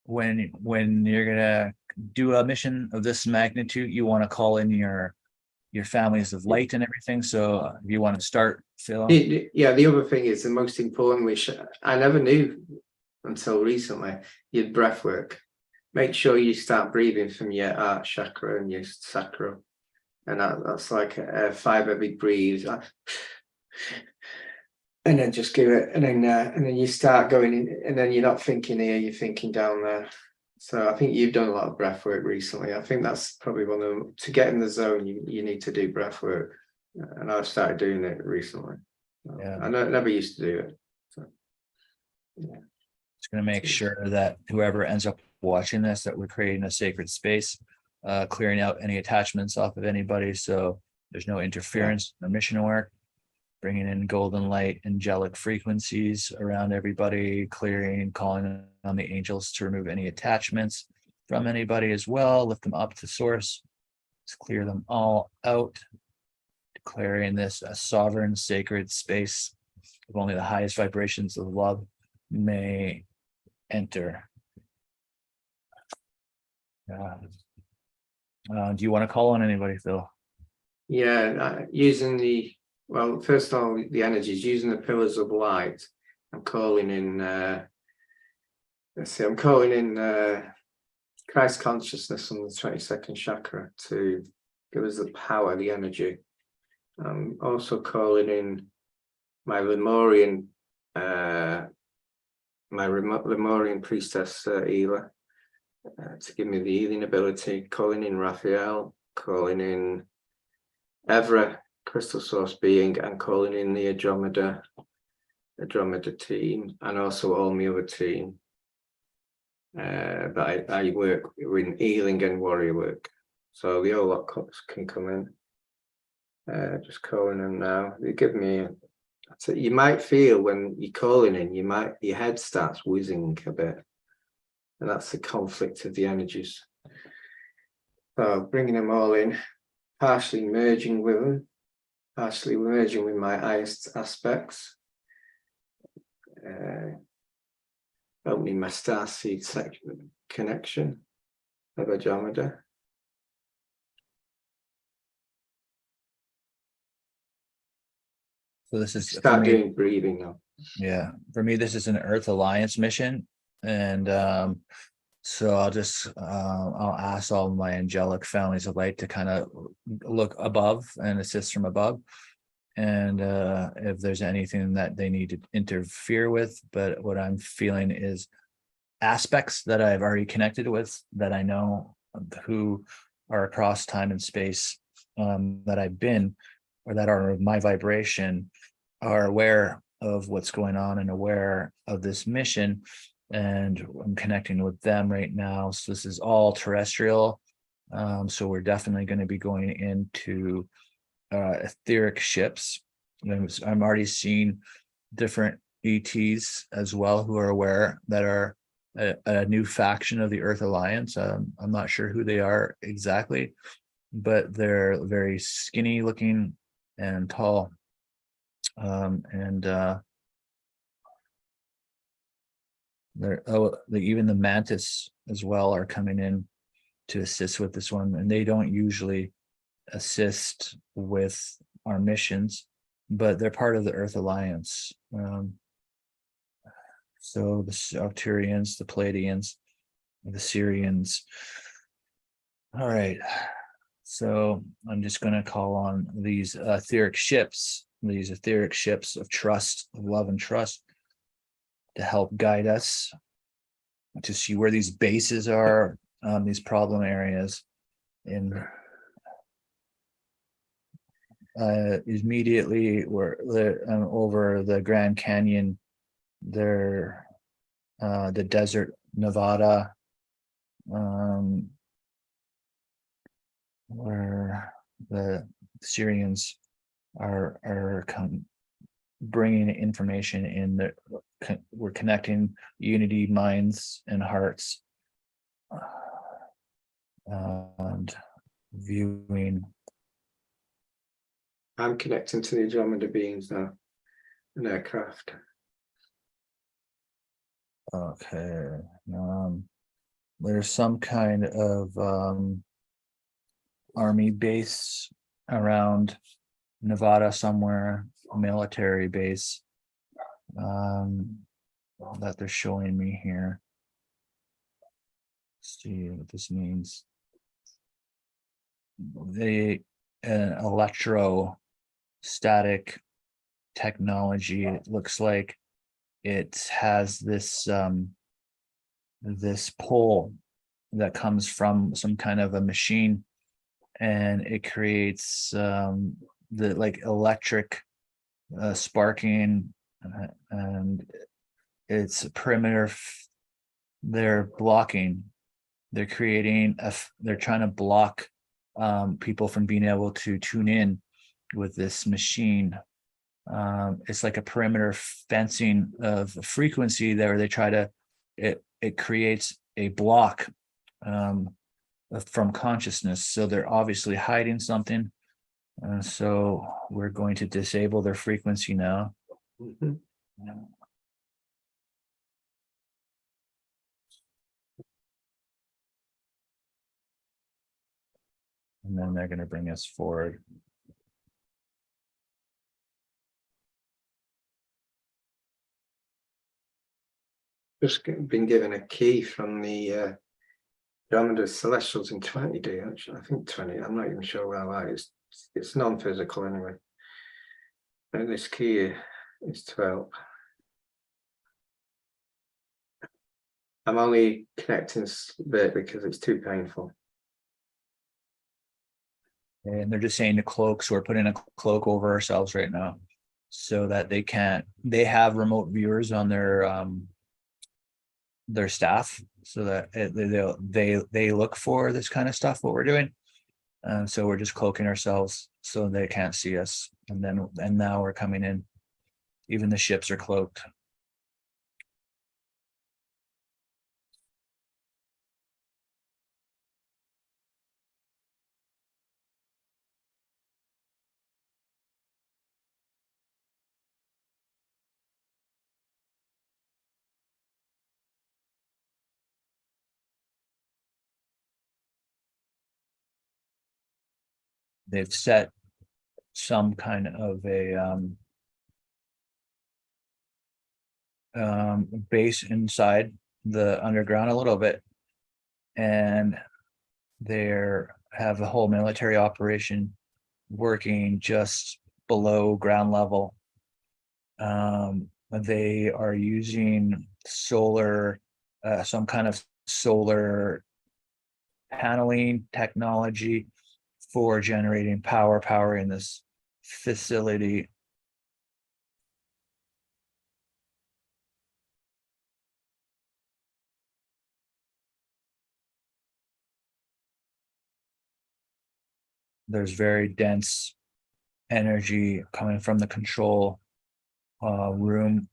when you're gonna do a mission of this magnitude, you want to call in your families of light and everything. So if you want to start, Phil. Yeah, the other thing is the most important, which I never knew until recently, your breath work. Make sure you start breathing from your heart chakra and your sacral, and that's like 5 big breathes, and then just give it, and then you start going in, and then you're not thinking here, you're thinking down there. So I think you've done a lot of breath work recently. I think that's probably one of them. To get in the zone, you need to do breath work, and I've started doing it recently. Yeah. I never used to do it. So, yeah. It's going to make sure that whoever ends up watching this, that we're creating a sacred space, clearing out any attachments off of anybody, so there's no interference in the mission work, bringing in golden light, angelic frequencies around everybody, clearing, calling on the angels to remove any attachments from anybody as well, lift them up to source, let's clear them all out, declaring this a sovereign, sacred space of only the highest vibrations of love may enter. Do you want to call on anybody, Phil? Yeah, using first of all, the energies, using the pillars of light. I'm calling in, I'm calling in Christ consciousness on the 22nd chakra to give us the power, the energy. I'm also calling in my Lemurian priestess, Ela, to give me the healing ability, calling in Raphael, calling in Evra, crystal source being, and calling in the Andromeda team, and also all my other team that I work in healing and warrior work. So the whole lot can come in. Just calling in now. They give me. So you might feel when you're calling in, your head starts whizzing a bit, and that's the conflict of the energies. So bringing them all in, partially merging with them, partially merging with my highest aspects, opening my starseed connection of Andromeda. So this is start doing breathing now. Yeah, for me, this is an Earth Alliance mission, and so I'll ask all my angelic families of light to kind of look above and assist from above, and if there's anything that they need to interfere with. But what I'm feeling is aspects that I've already connected with, that I know who are across time and space, that I've been, or that are of my vibration, are aware of what's going on and aware of this mission, and I'm connecting with them right now. So this is all terrestrial, so we're definitely going to be going into etheric ships. I'm already seeing different ETs as well who are aware, that are a new faction of the Earth Alliance. I'm not sure who they are exactly, but they're very skinny looking and tall, even the mantis as well are coming in to assist with this one, and they don't usually assist with our missions, but they're part of the Earth Alliance. So the Arcturians, the Pleiadians, the Syrians. All right, so I'm just going to call on these etheric ships of trust, of love and trust, to help guide us to see where these bases are, these problem areas. In immediately, we're over the Grand Canyon, there, the desert, Nevada, where the Syrians are bringing information in. That we're connecting unity, minds and hearts, and viewing. I'm connecting to the Andromeda beings now, an aircraft. Okay. there's some kind of army base around Nevada somewhere, a military base that they're showing me here. Let's see what this means. They electrostatic technology. It looks like it has this this pole that comes from some kind of a machine, and it creates the like electric sparking, and it's a perimeter. They're blocking. They're creating they're trying to block people from being able to tune in with this machine. It's like a perimeter fencing of frequency there. They try to it creates a block from consciousness. So they're obviously hiding something. So we're going to disable their frequency now. Mhm. And then they're going to bring us forward. Just been given a key from the Andromeda Celestials in 20D, actually. I think 20. I'm not even sure where that is. It's non-physical anyway. And this key is 12. I'm only connecting a bit because it's too painful. And they're just saying to cloak, so we're putting a cloak over ourselves right now so that they can't. They have remote viewers on their staff, so that they look for this kind of stuff, what we're doing. And so we're just cloaking ourselves so they can't see us. And now we're coming in. Even the ships are cloaked. They've set some kind of a base inside the underground a little bit, and they're have a whole military operation working just below ground level. They are using solar, some kind of solar paneling technology for generating power in this facility. There's very dense energy coming from the control room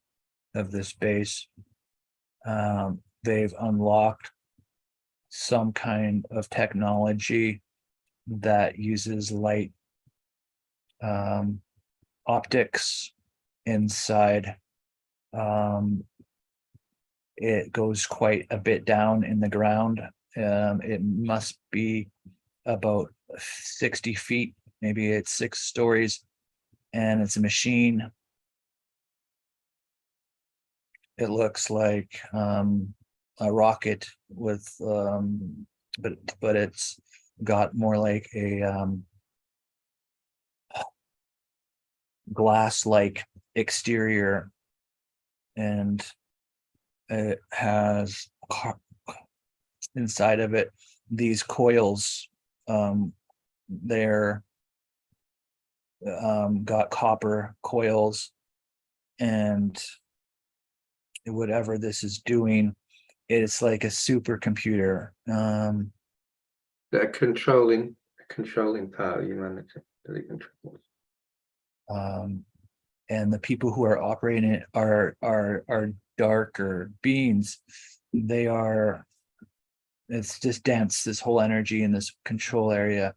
of this base. They've unlocked some kind of technology that uses light optics inside. It goes quite a bit down in the ground. It must be about 60 feet, maybe it's 6 stories, and it's a machine. It looks like a rocket with but it's got more like a glass-like exterior, and it has inside of it these coils. They're got copper coils, and whatever this is doing, it's like a supercomputer. They're controlling part of humanity that it controls. And the people who are operating it are darker beings. They are. It's just dense. This whole energy in this control area.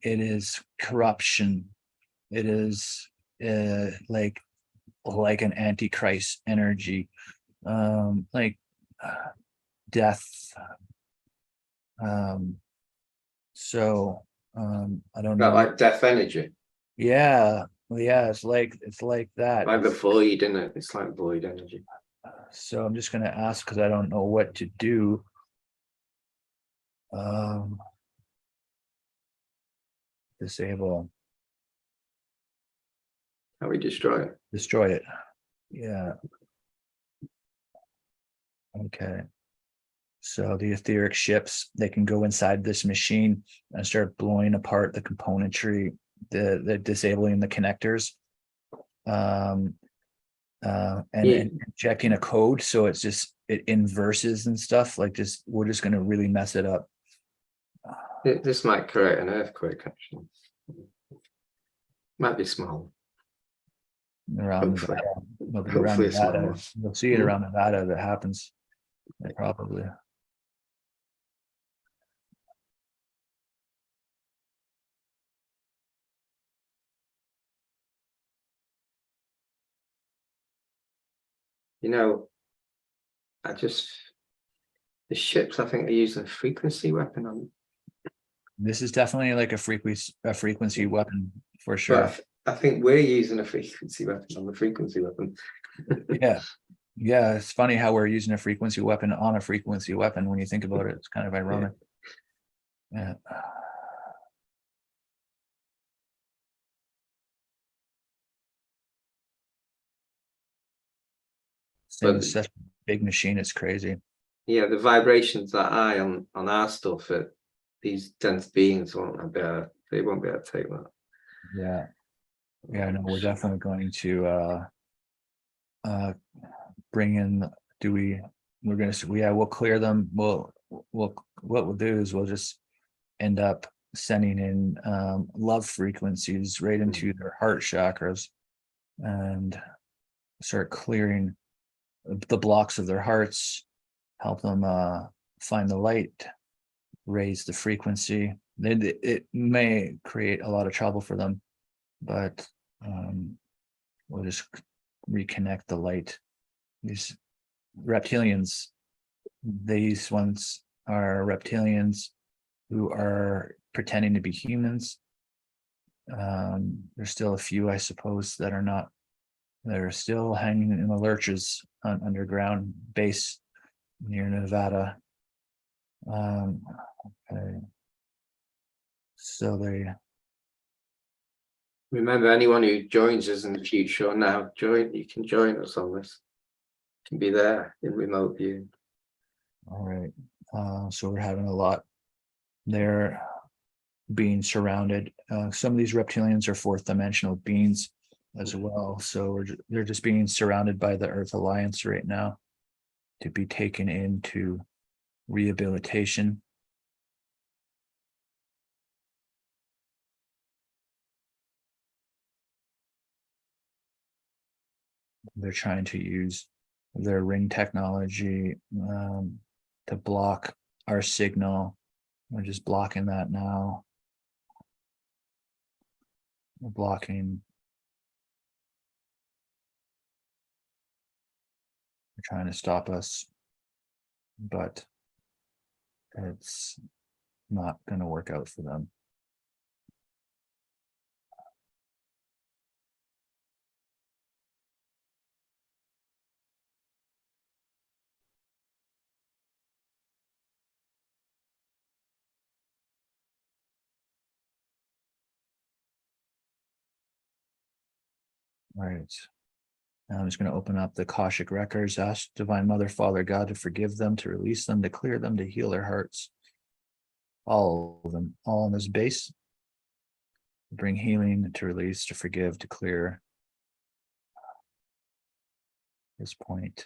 It is corruption. It is like an antichrist energy, like death, So I don't That know. like death energy, Yeah, well, yeah, it's like that. like the void, isn't it? It's like void energy. So I'm just gonna ask because I don't know what to do. Disable, How we destroy it. destroy it. Yeah. Okay. So the etheric ships, they can go inside this machine and start blowing apart the componentry, the disabling the connectors, and Yeah, injecting a code. So it's just it inverses and stuff. Like just we're just gonna really mess it up. this might create an earthquake, actually. Might be small. Around Hopefully. Nevada. Well, around Hopefully it's Nevada. small. You'll see it around Nevada that happens. Probably. You know, the ships, I think, are using a frequency weapon on them. This is definitely like a frequency weapon for sure. But I think we're using a frequency weapon on the frequency weapon. Yeah. Yeah, it's funny how we're using a frequency weapon on a frequency weapon when you think about it. It's kind of ironic. Yeah. Thing But is such a big machine, it's crazy. yeah, the vibrations that high on our stuff, these dense beings won't be able, they won't be able to take that. Yeah. Yeah, no, we're definitely going to bring in, we're gonna, yeah, we'll clear them. What we'll do is we'll just end up sending in love frequencies right into their heart chakras and start clearing the blocks of their hearts, help them find the light, raise the frequency. It may create a lot of trouble for them, but we'll just reconnect the light. These reptilians, these ones are reptilians who are pretending to be humans. There's still a few, I suppose, that are not. They're still hanging in the lurches on underground base near Nevada. Okay. So they. Remember, anyone who joins us in the future now, you can join us on this. You can be there in remote view. All right. So we're having a lot. They're being surrounded. Some of these reptilians are fourth dimensional beings as well. So they're just being surrounded by the Earth Alliance right now to be taken into rehabilitation. They're trying to use their ring technology to block our signal. We're just blocking that now. We're blocking. They're trying to stop us, but it's not going to work out for them. All right. Now I'm just going to open up the Akashic records, ask Divine Mother, Father God to forgive them, to release them, to clear them, to heal their hearts. All of them, all in this base. Bring healing, to release, to forgive, to clear this point.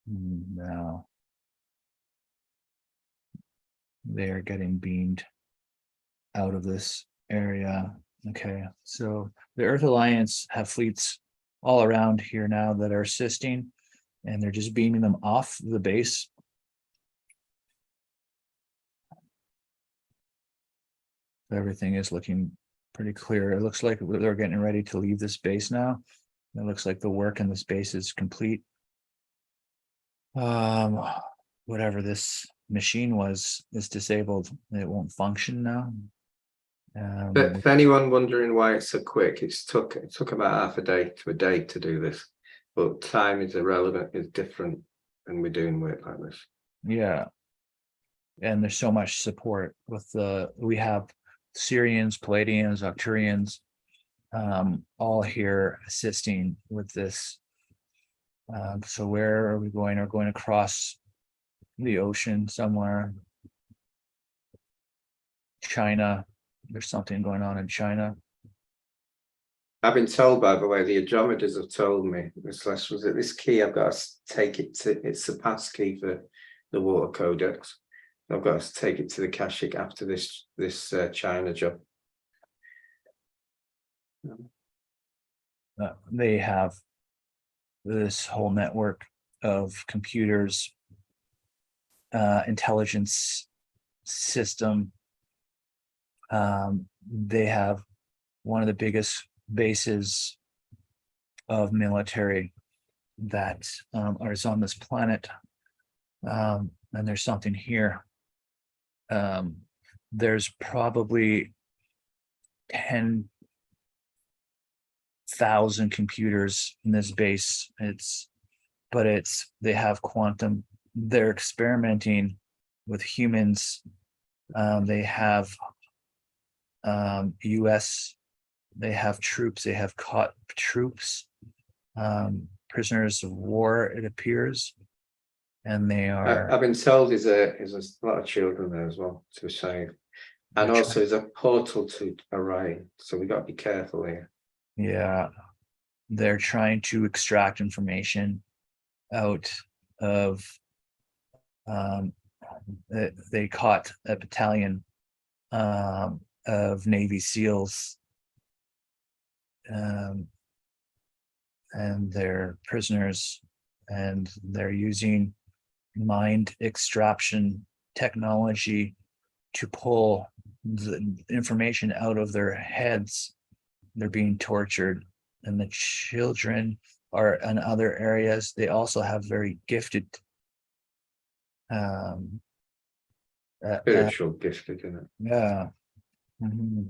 Now they're getting beamed out of this area. Okay, so the Earth Alliance have fleets all around here now that are assisting, and they're just beaming them off the base. Everything is looking pretty clear. It looks like they're getting ready to leave this base now. It looks like the work in this base is complete. Whatever this machine is disabled. It won't function now. But for anyone wondering why it's so quick, it took about half a day to do this, but time is irrelevant, is different, and we're doing work like this. Yeah. And there's so much support with we have Syrians, Palladians, Arcturians, all here assisting with this. So where are we going? We're going across the ocean somewhere. China. There's something going on in China. I've been told, by the way, the Andromedas have told me this key. I've got to take it to. It's the pass key for the water codex. I've got to take it to the Kashik after this China job. They have this whole network of computers, intelligence system. They have one of the biggest bases of military that is on this planet. And there's something here. There's probably 10,000 computers in this base. They have quantum. They're experimenting with humans. They have US, they have troops, they have caught troops, prisoners of war, it appears. And they are. I've been told there's a lot of children there as well to save. And also there's a portal to Orion. So we got to be careful here. Yeah. They're trying to extract information out of they caught a battalion of Navy SEALs, and they're prisoners, and they're using mind extraction technology to pull the information out of their heads. They're being tortured, and the children are in other areas. They also have very gifted Spiritual gifted, isn't it? yeah. Mm-hmm.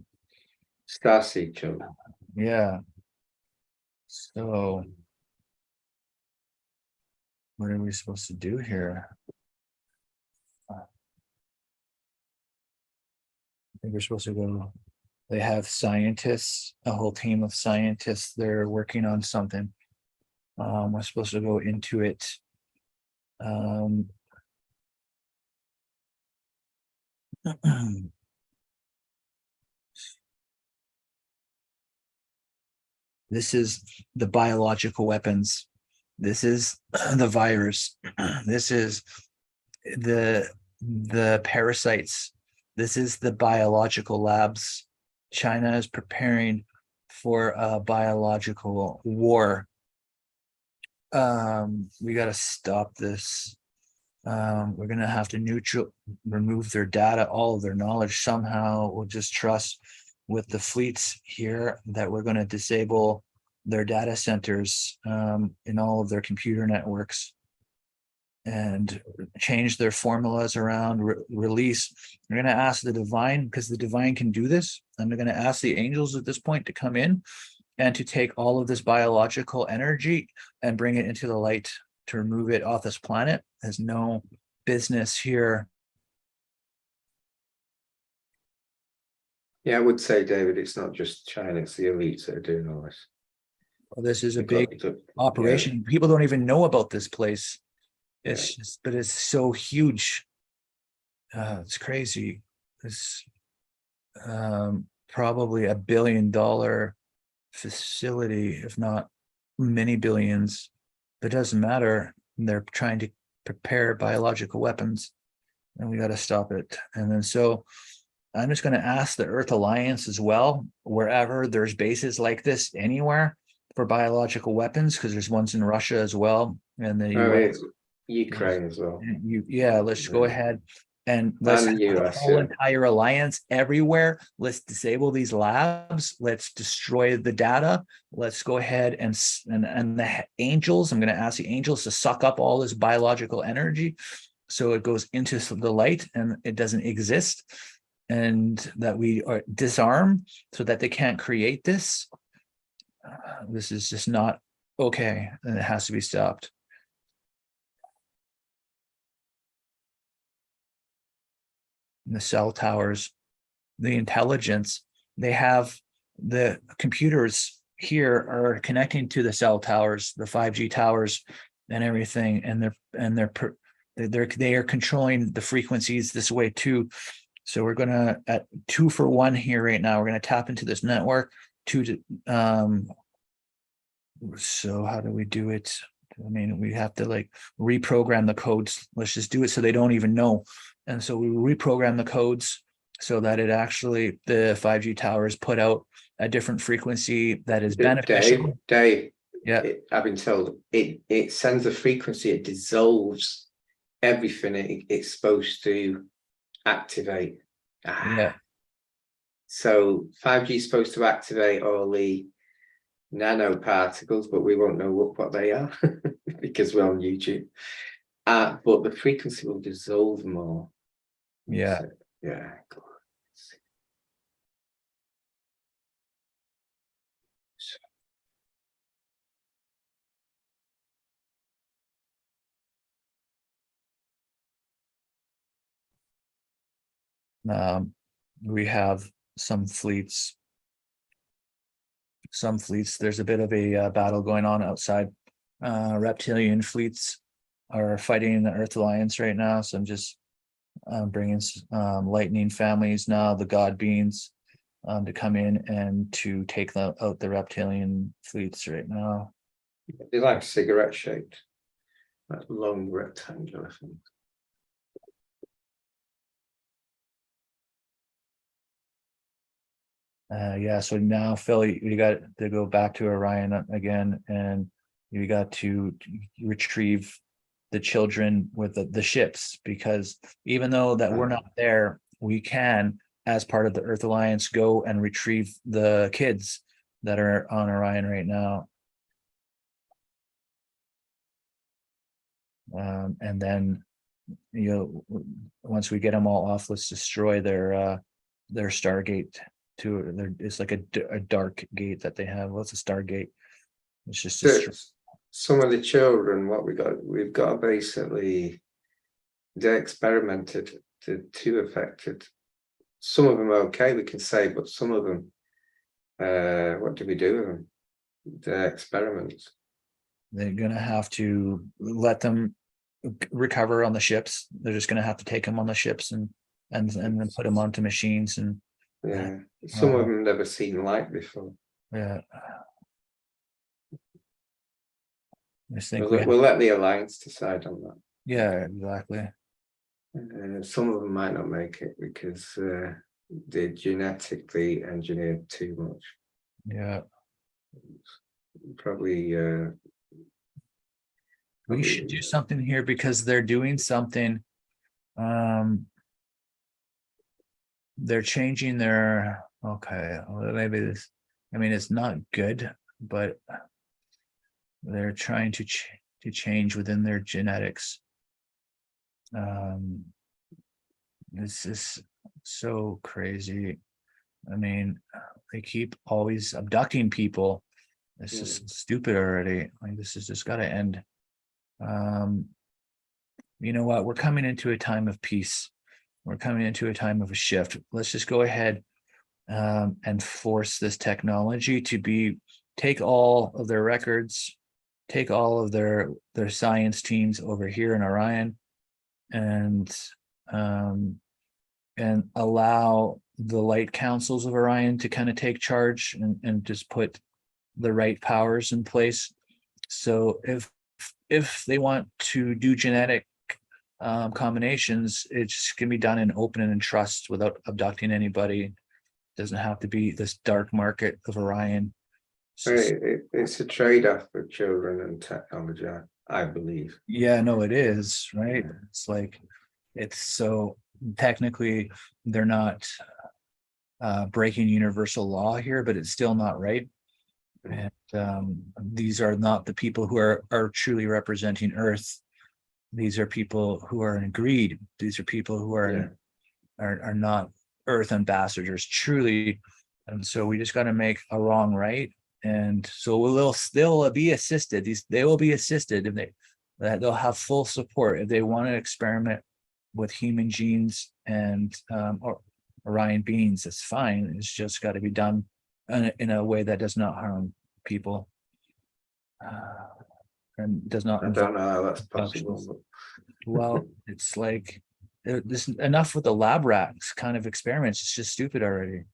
Starseed children. Yeah. So what are we supposed to do here? I think we're supposed to go. They have scientists, a whole team of scientists. They're working on something. We're supposed to go into it. This is the biological weapons. This is the virus. This is the parasites. This is the biological labs. China is preparing for a biological war. We got to stop this. We're going to have to remove their data, all of their knowledge. Somehow we'll just trust with the fleets here that we're going to disable their data centers in all of their computer networks and change their formulas around, release. We're going to ask the divine, because the divine can do this. And we're going to ask the angels at this point to come in and to take all of this biological energy and bring it into the light, to remove it off this planet. Has no business here. Yeah, I would say, David, it's not just China, it's the elites that are doing all this. Well, this is a big operation. Yeah. People don't even know about this place. It's just, but it's so huge. It's crazy. It's probably $1 billion facility, if not many billions. But it doesn't matter. They're trying to prepare biological weapons, and we got to stop it. And then so I'm just going to ask the Earth Alliance as well, wherever there's bases like this anywhere for biological weapons, because there's ones in Russia as well, and the US. Ukraine as well. Let's go ahead and let's have the whole entire alliance everywhere. Let's disable these labs. Let's destroy the data. Let's go ahead and the angels. I'm going to ask the angels to suck up all this biological energy so it goes into the light and it doesn't exist, and that we disarm so that they can't create this. This is just not okay, and it has to be stopped. And the cell towers, the intelligence, they have the computers here are connecting to the cell towers, the 5G towers and everything, and they are controlling the frequencies this way too. So we're gonna at 2 for 1 here right now. We're gonna tap into this network to so how do we do it? I mean, we have to like reprogram the codes. Let's just do it so they don't even know. And so we reprogram the codes so that it actually, the 5G towers put out a different frequency that is beneficial. Dave, Yeah. I've been told it sends a frequency, it dissolves everything it's supposed to activate. Yeah. So 5G is supposed to activate all the nanoparticles, but we won't know what they are because we're on YouTube. But the frequency will dissolve more. Yeah. So, yeah. We have some fleets. There's a bit of a battle going on outside. Reptilian fleets are fighting the Earth Alliance right now. So I'm just bringing lightning families now, the god beings, to come in and to take out the reptilian fleets right now. They're like cigarette shaped, like long rectangular things. Yeah, so now Phil, you got to go back to Orion again, and you got to retrieve the children with the ships, because even though that we're not there, we can, as part of the Earth Alliance, go and retrieve the kids that are on Orion right now. And then, once we get them all off, let's destroy their Stargate it's like a dark gate that they have. What's a Stargate? It's just some of the children, we've got basically, they experimented to affected. Some of them are okay, we can say, but some of them, what do we do with them? The experiments. They're gonna have to let them recover on the ships. They're just gonna have to take them on the ships and then put them onto machines. And yeah, some of them never seen light before. Yeah, I think we'll let the Alliance decide on that. Yeah, exactly. Some of them might not make it because they're genetically engineered too much. Yeah, probably we should do something here because they're doing something. They're changing their, okay, well, maybe this, I mean, it's not good, but they're trying to change within their genetics. This is so crazy. I mean, they keep always abducting people. It's just stupid already. Like, this has just got to end. You know what? We're coming into a time of peace. We're coming into a time of a shift. Let's just go ahead and force this technology to take all of their records, take all of their science teams over here in Orion, and allow the light councils of Orion to kind of take charge and just put the right powers in place. So if they want to do genetic combinations, it's can be done in open and in trust without abducting anybody. It doesn't have to be this dark market of Orion. It's a trade-off for children and technology, I believe. Yeah, no, it is, right? It's like, it's so technically they're not breaking universal law here, but it's still not right. And these are not the people who are truly representing Earth. these are people who are in greed. These are people who are not earth ambassadors truly. And so we just got to make a wrong right. And so they'll be assisted. They will be assisted if they'll have full support if they want to experiment with human genes and or Orion beings. That's fine. It's just got to be done in a way that does not harm people and does not I don't know how that's possible. Well, it's like this enough with the lab rats kind of experiments. It's just stupid already.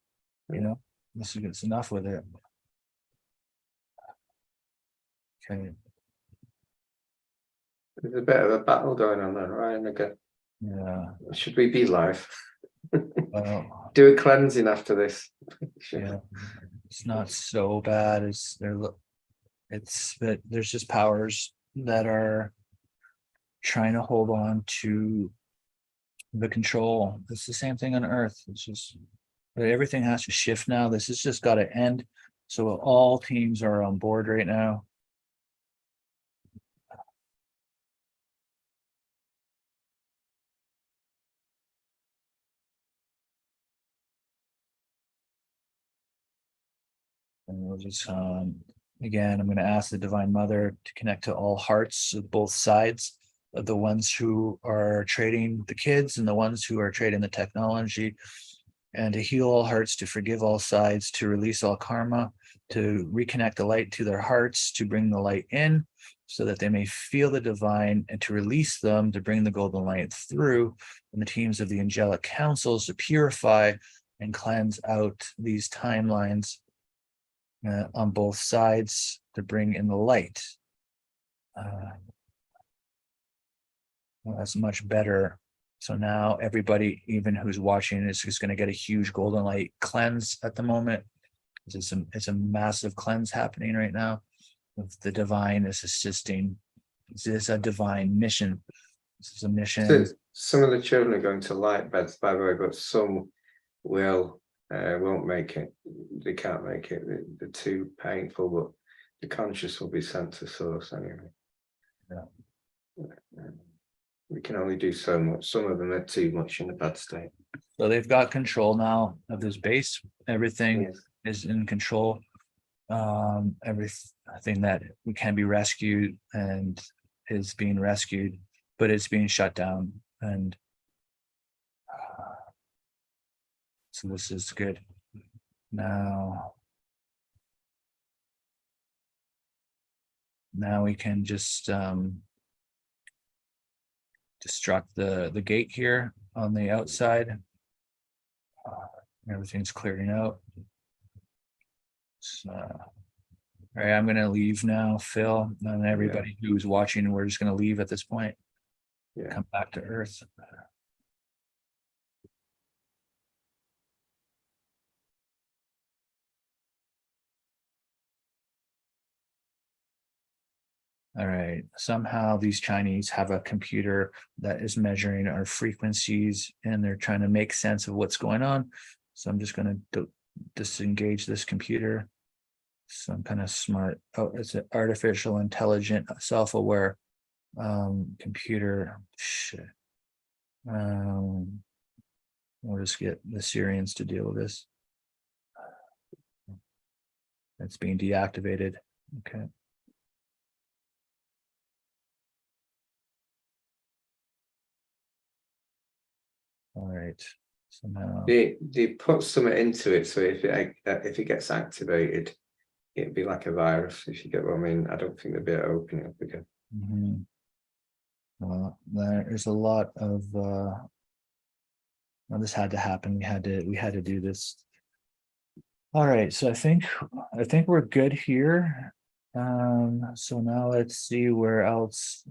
It's enough with it. Okay. There's a bit of a battle going on there, Ryan, again. Yeah. Should we be live? Well, do a cleansing after this. Yeah, it's not so bad as but there's just powers that are trying to hold on to the control. It's the same thing on Earth. It's just everything has to shift now. This has just got to end. So all teams are on board right now. And we'll just again, I'm going to ask the Divine Mother to connect to all hearts of both sides, of the ones who are trading the kids and the ones who are trading the technology, and to heal all hearts, to forgive all sides, to release all karma, to reconnect the light to their hearts, to bring the light in so that they may feel the divine, and to release them, to bring the golden light through, and the teams of the angelic councils to purify and cleanse out these timelines on both sides, to bring in the light. Well, that's much better. So now everybody, even who's watching, is just going to get a huge golden light cleanse at the moment. It's a massive cleanse happening right now. The divine is assisting. This is a divine mission. This is a mission. So some of the children are going to light beds, by the way, but some won't make it. They can't make it. They're too painful, but the conscious will be sent to source anyway. Yeah. We can only do so much. Some of them are too much in a bad state. So they've got control now of this base. Everything is in control. Everything that we can be rescued and is being rescued, but it's being shut down. And so this is good. Now we can just destruct the gate here on the outside. Everything's clearing out. So, all right, I'm going to leave now, Phil, and everybody who's watching. We're just going to leave at this point. Come back to Earth. All right, somehow these Chinese have a computer that is measuring our frequencies, and they're trying to make sense of what's going on. So I'm just going to disengage this computer. Some kind of smart, it's an artificial intelligent, self-aware computer. Shit. We'll just get the Syrians to deal with this. It's being deactivated. Okay. All right. Somehow they put something into it, so if it gets activated, it'd be like a virus, if you get what I mean. I don't think they'd be able to open it up again. Well, there's a lot of well, this had to happen. We had to do this. All right, so I think we're good here. So now let's see where else.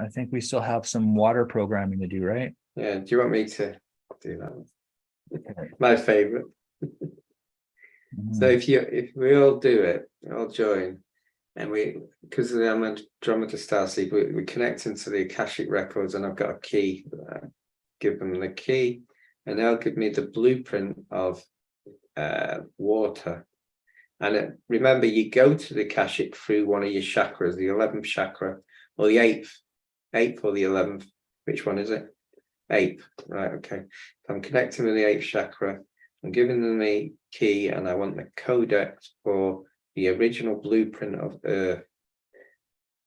I think we still have some water programming to do, right? Yeah, do you want me to do that? My favorite. So if we all do it, all join, and because I'm a Andromeda Starseed, we connect into the Akashic records, and I've got a key. Give them the key, and they'll give me the blueprint of water. And remember, you go to the Akashic through one of your chakras, the 11th chakra or the 8th. 8th or the 11th? Which one is it? 8th, right, okay. I'm connecting with the 8th chakra. I'm giving them the key, and I want the codex for the original blueprint of Earth.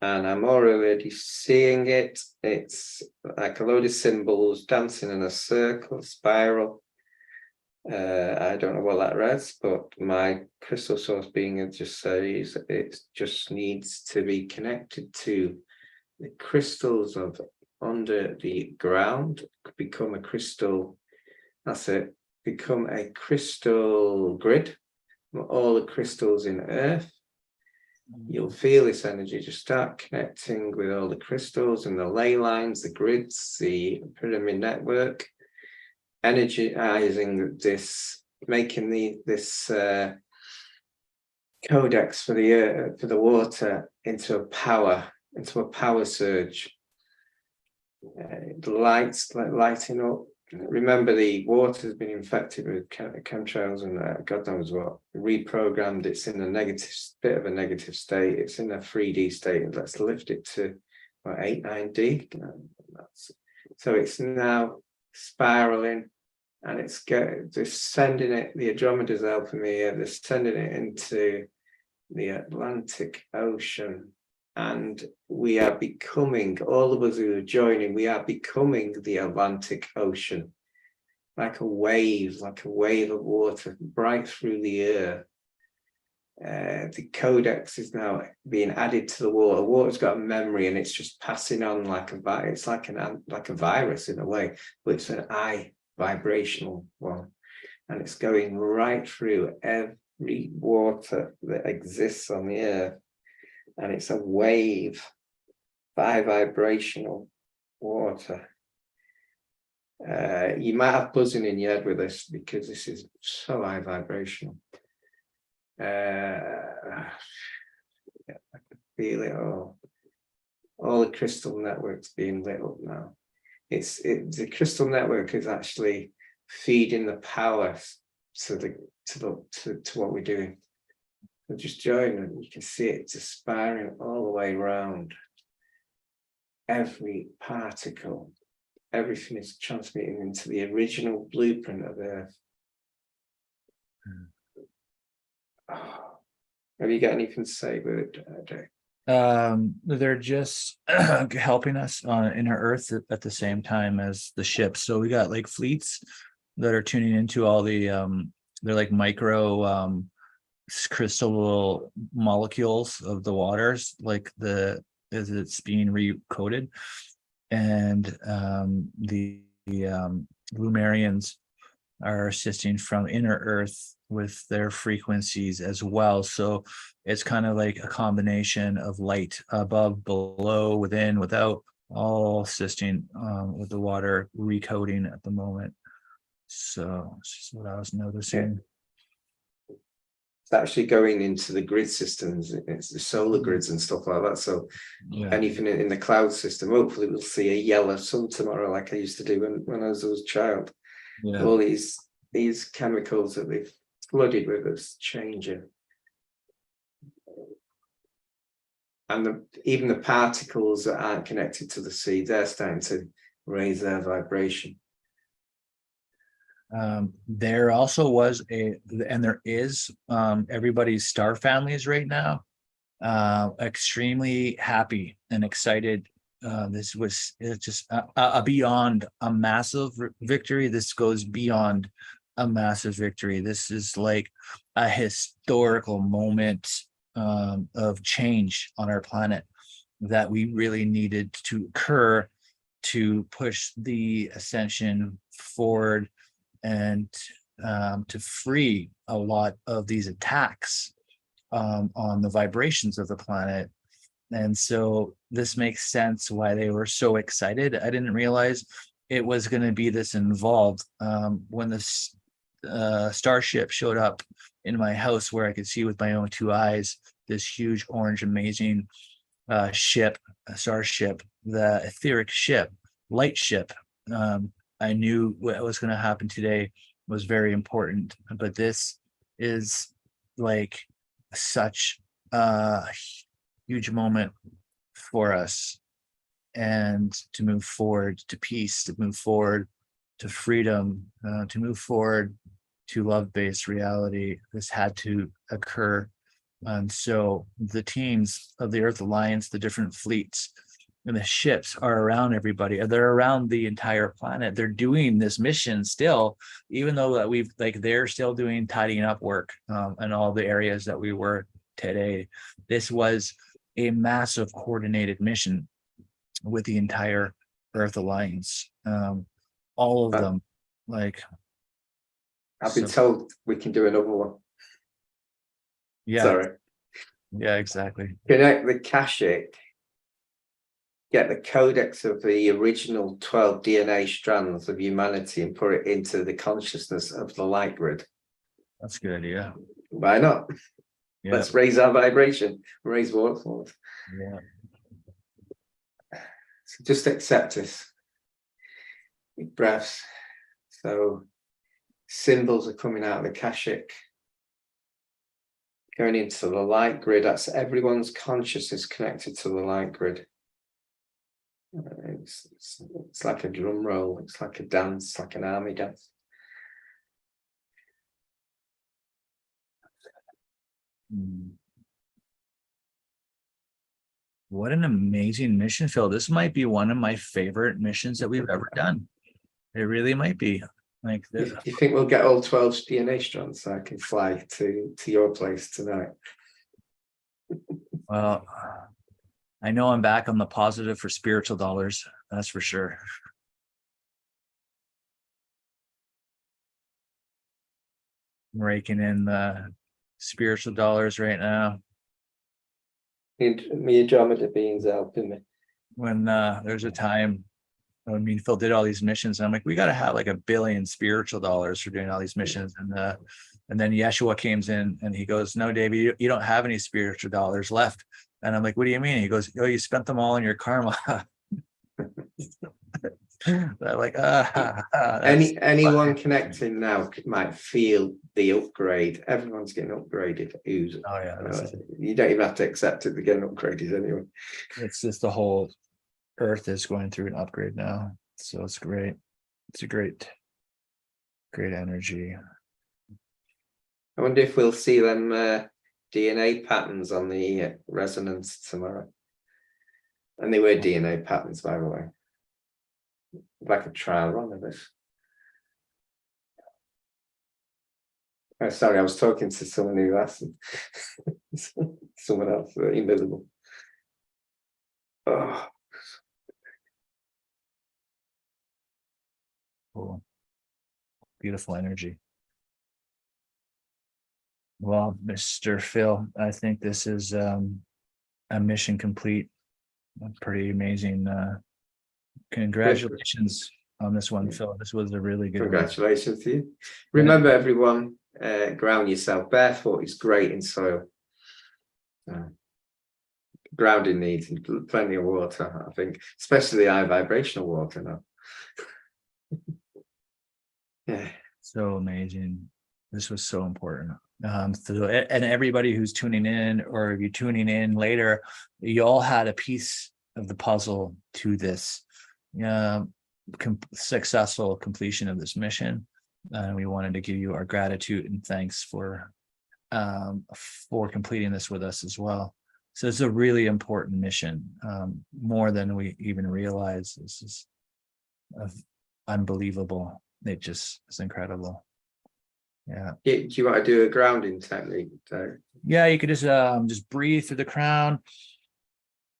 And I'm already seeing it. It's like a load of symbols dancing in a circle, spiral. I don't know what that is, but my crystal source being just says it just needs to be connected to the crystals of under the ground, become a crystal. That's it. Become a crystal grid. All the crystals in Earth. You'll feel this energy. Just start connecting with all the crystals and the ley lines, the grids, the pyramid network, energizing this, making this codex for the water into a power surge. The lights lighting up. Remember, the water has been infected with chemtrails and God knows what. Reprogrammed. It's in a bit of a negative state. It's in a 3D state. Let's lift it to 8, 9D. So it's now spiraling, and it's sending it. The Andromeda's helping me here. They're sending it into the Atlantic Ocean. And we are becoming, all of us who are joining, we are becoming the Atlantic Ocean, like a wave of water right through the earth. The codex is now being added to the water. Water's got a memory, and it's just passing on like a virus. It's like a virus in a way, but it's an vibrational one, and it's going right through every water that exists on the earth. And it's a wave, vibrational water. You might have buzzing in your head with this, because this is so high vibrational. I can feel it all. All the crystal networks being lit up now. The crystal network is actually feeding the power to what we're doing. So just join, and you can see it just spiraling all the way around. Every particle, everything is transmitting into the original blueprint of Earth. Oh, have you got anything to say with it, Dave? They're just helping us on inner Earth at the same time as the ships. So we got like fleets that are tuning into all the they're like micro crystal molecules of the waters, like as it's being recoded. And the Lumerians are assisting from inner Earth with their frequencies as well. So it's kind of like a combination of light above, below, within, without, all assisting with the water recoding at the moment. So it's just what I was noticing. It's actually going into the grid systems. It's the solar grids and stuff like that. So anything in the cloud system, hopefully we'll see a yellow sun tomorrow, like I used to do when I was a child. All these chemicals that they've flooded with us changing. And even the particles that aren't connected to the seed, they're starting to raise their vibration. There also was and there is everybody's star families right now extremely happy and excited. This was just beyond a massive victory. This goes beyond a massive victory. This is like a historical moment of change on our planet that we really needed to occur to push the ascension forward and to free a lot of these attacks on the vibrations of the planet. And so this makes sense why they were so excited. I didn't realize it was going to be this involved. When this starship showed up in my house, where I could see with my own 2 eyes this huge orange amazing ship, a starship, the etheric ship, light ship, I knew what was going to happen today was very important. But this is like such a huge moment for us. and to move forward to peace, to move forward to freedom, to move forward to love-based reality. This had to occur. And so the teams of the Earth Alliance, the different fleets and the ships are around everybody. They're around the entire planet. They're doing this mission still, even though that we've they're still doing tidying up work in all the areas that we were today. This was a massive coordinated mission with the entire Earth Alliance. All of them, like I've been told we can do another one. Yeah. Sorry. Yeah, exactly. Connect the Akashic, get the codex of the original 12 DNA strands of humanity and put it into the consciousness of the light grid. That's a good idea. Why not? Yeah. Let's raise our vibration, raise water force. Yeah. So just accept this. Big breaths. So symbols are coming out of the Akashic, going into the light grid. That's everyone's consciousness connected to the light grid. It's like a drum roll. It's like a dance, like an army dance. What an amazing mission, Phil. This might be one of my favorite missions that we've ever done. It really might be. Like this. You think we'll get all 12 DNA strands so I can fly to your place tonight? Well, I know I'm back on the positive for spiritual dollars. That's for sure. I'm raking in the spiritual dollars right now. Me and Andromeda beings helping me. When there's a time, I mean, Phil did all these missions, and I'm like, we got to have like 1 billion spiritual dollars for doing all these missions. And then Yeshua comes in and he goes, no, David, you don't have any spiritual dollars left. And I'm like, what do you mean? He goes, oh, you spent them all in your karma. They're like, anyone connecting now might feel the upgrade. Everyone's getting upgraded. Oh yeah, you don't even have to accept it. They're getting upgraded anyway. It's just the whole Earth is going through an upgrade now, so it's great. It's a great energy. I wonder if we'll see them DNA patterns on the resonance tomorrow. And they were DNA patterns, by the way. Like a trial run of this. Oh, sorry, I was talking to someone who asked someone else, invisible. Oh. Cool. Beautiful energy. Well, Mr. Phil, I think this is a mission complete. Pretty amazing. Congratulations on this one, Phil. This was a really good Congratulations to you. Remember, everyone, ground yourself. Barefoot is great in soil. Grounding needs plenty of water, I think, especially high vibrational water now. Yeah. So amazing. This was so important. So, and everybody who's tuning in, or if you're tuning in later, you all had a piece of the puzzle to this successful completion of this mission. And we wanted to give you our gratitude and thanks for completing this with us as well. So it's a really important mission, more than we even realize. This is unbelievable. It just is incredible. Yeah. Do you want to do a grounding technique? Yeah, you could just breathe through the crown,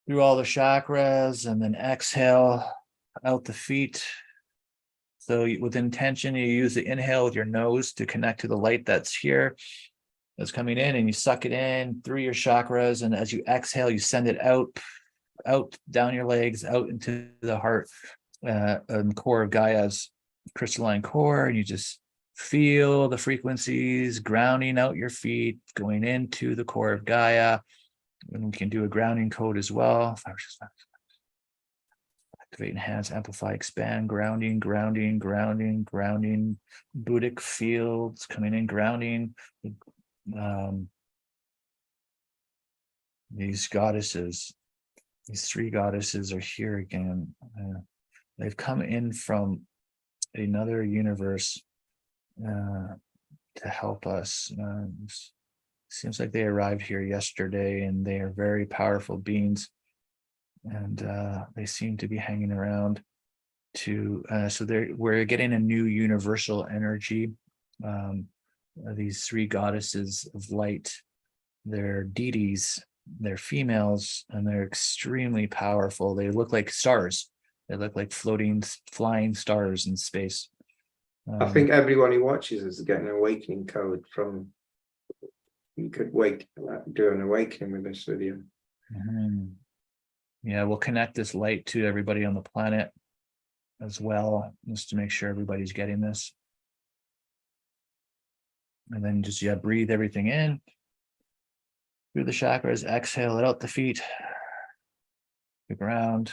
through all the chakras, and then exhale out the feet. So with intention, you use the inhale with your nose to connect to the light that's here, that's coming in, and you suck it in through your chakras. And as you exhale, you send it out down your legs, out into the heart and core of Gaia's crystalline core. And you just feel the frequencies grounding out your feet, going into the core of Gaia. And we can do a grounding code as well. Activate, enhance, amplify, expand, grounding, grounding, grounding, grounding, Buddhic fields coming in, grounding. These goddesses These three goddesses are here again. They've come in from another universe to help us. Seems like they arrived here yesterday, and they are very powerful beings, and they seem to be hanging around to so we're getting a new universal energy. These three goddesses of light, they're deities, they're females, and they're extremely powerful. They look like stars. They look like floating, flying stars in space. I think everyone who watches is getting an awakening code from. You could do an awakening with this video. Yeah, we'll connect this light to everybody on the planet as well, just to make sure everybody's getting this. And then just, breathe everything in through the chakras, exhale it out the feet, the ground.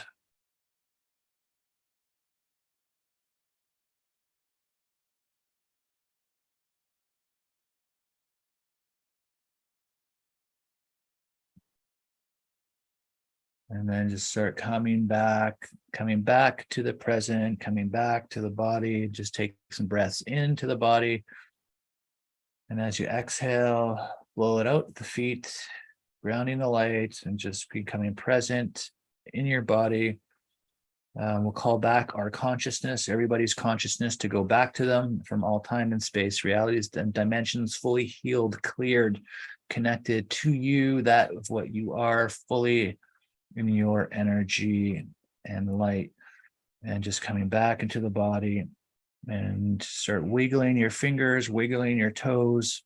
And then just start coming back to the present, coming back to the body. Just take some breaths into the body. And as you exhale, blow it out the feet, grounding the light, and just becoming present in your body. We'll call back our consciousness, everybody's consciousness, to go back to them from all time and space, realities and dimensions, fully healed, cleared, connected to you, that of what you are, fully in your energy and light. And just coming back into the body, and start wiggling your fingers, wiggling your toes.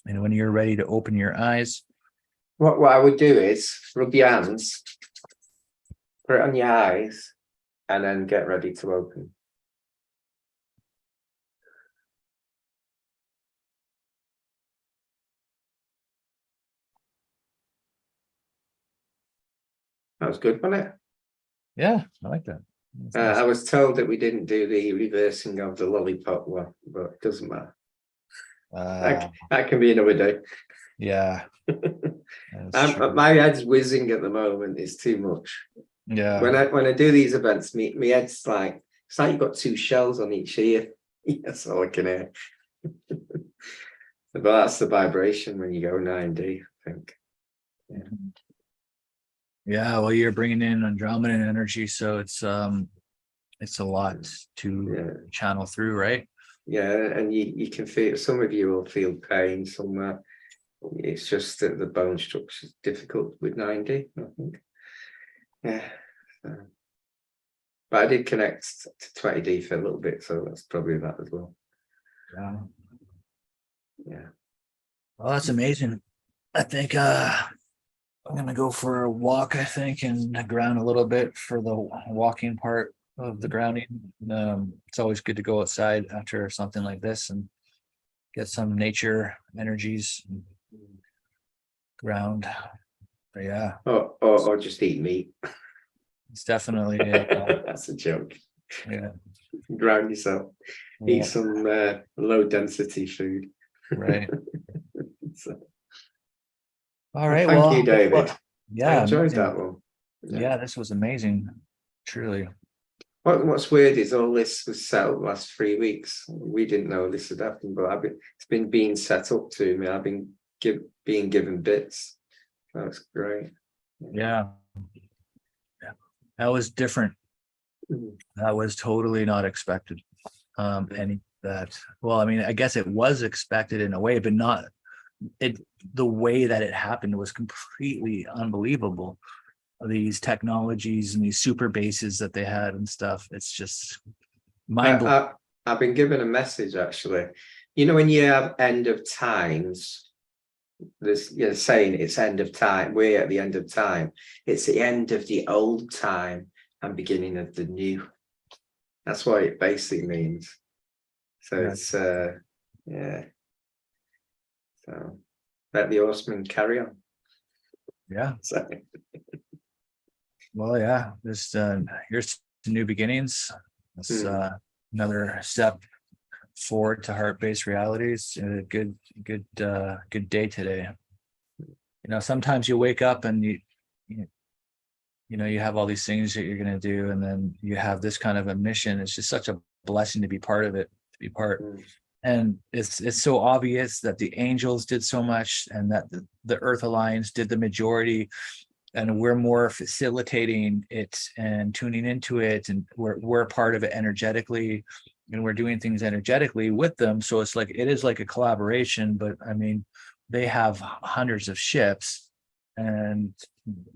And when you're ready to open your eyes, what I would do is rub your hands, put it on your eyes, and then get ready to open. That was good, wasn't it? Yeah, I like that. I was told that we didn't do the reversing of the lollipop one, but it doesn't matter. That can be another day. Yeah. My head's whizzing at the moment. It's too much. Yeah. When I do these events, my head's like, it's like you've got two shells on each ear. That's all I can hear. But that's the vibration when you go 9D, I think. Yeah, well, you're bringing in Andromeda energy, so it's a lot to channel through, right? Yeah, and you can feel, some of you will feel pain somewhere. It's just that the bone structure is difficult with 9D, I think. Yeah. But I did connect to 20D for a little bit, so that's probably that as well. Yeah. Well, that's amazing. I think I'm gonna go for a walk, I think, and ground a little bit for the walking part of the grounding. It's always good to go outside after something like this and get some nature energies and ground. But yeah. Or just eat meat. It's definitely that's a joke. Yeah. Ground yourself. Eat some low density food. Right. So. All right. Thank you, David. Yeah, I enjoyed that one. Yeah, this was amazing. Truly. What's weird is all this was set up last 3 weeks. We didn't know this had happened, but it's been being set up to me. I've been being given bits. That's great. Yeah. That was different. That was totally not expected. Any that, well, I mean, I guess it was expected in a way, but not it. The way that it happened was completely unbelievable. These technologies and these super bases that they had and stuff. It's just mind-blowing. I've been given a message, actually. You know, when you have end of times, there's saying it's end of time. We're at the end of time. It's the end of the old time and beginning of the new. That's what it basically means. So it's yeah. So let the horsemen carry on. Yeah. So. Well, yeah. This here's new beginnings. This another step forward to heart-based realities. A good day today. You know, sometimes you wake up and you you have all these things that you're going to do, and then you have this kind of a mission. It's just such a blessing to be part of it, to be part. And it's so obvious that the angels did so much, and that the Earth Alliance did the majority, and we're more facilitating it and tuning into it, and we're part of it energetically, and we're doing things energetically with them. So it's like, it is like a collaboration. But I mean, they have hundreds of ships, and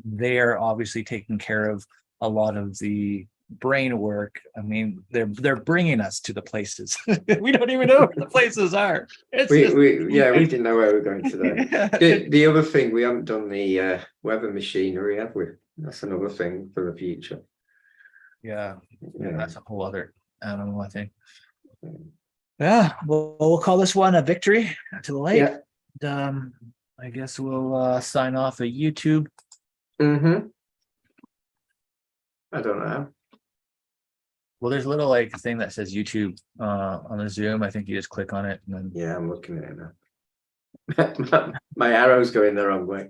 they are obviously taking care of a lot of the brain work. I mean, they're bringing us to the places. We don't even know where the places are. It's just, we didn't know where we were going today. The other thing, we haven't done the weather machinery, have we? That's another thing for the future. Yeah, that's a whole other animal, I think. Yeah, we'll call this one a victory to the light. Yeah. And, I guess we'll sign off a YouTube. I don't know. Well, there's a little like thing that says YouTube on the Zoom. I think you just click on it and then. Yeah, I'm looking at it now. My arrow's going the wrong way.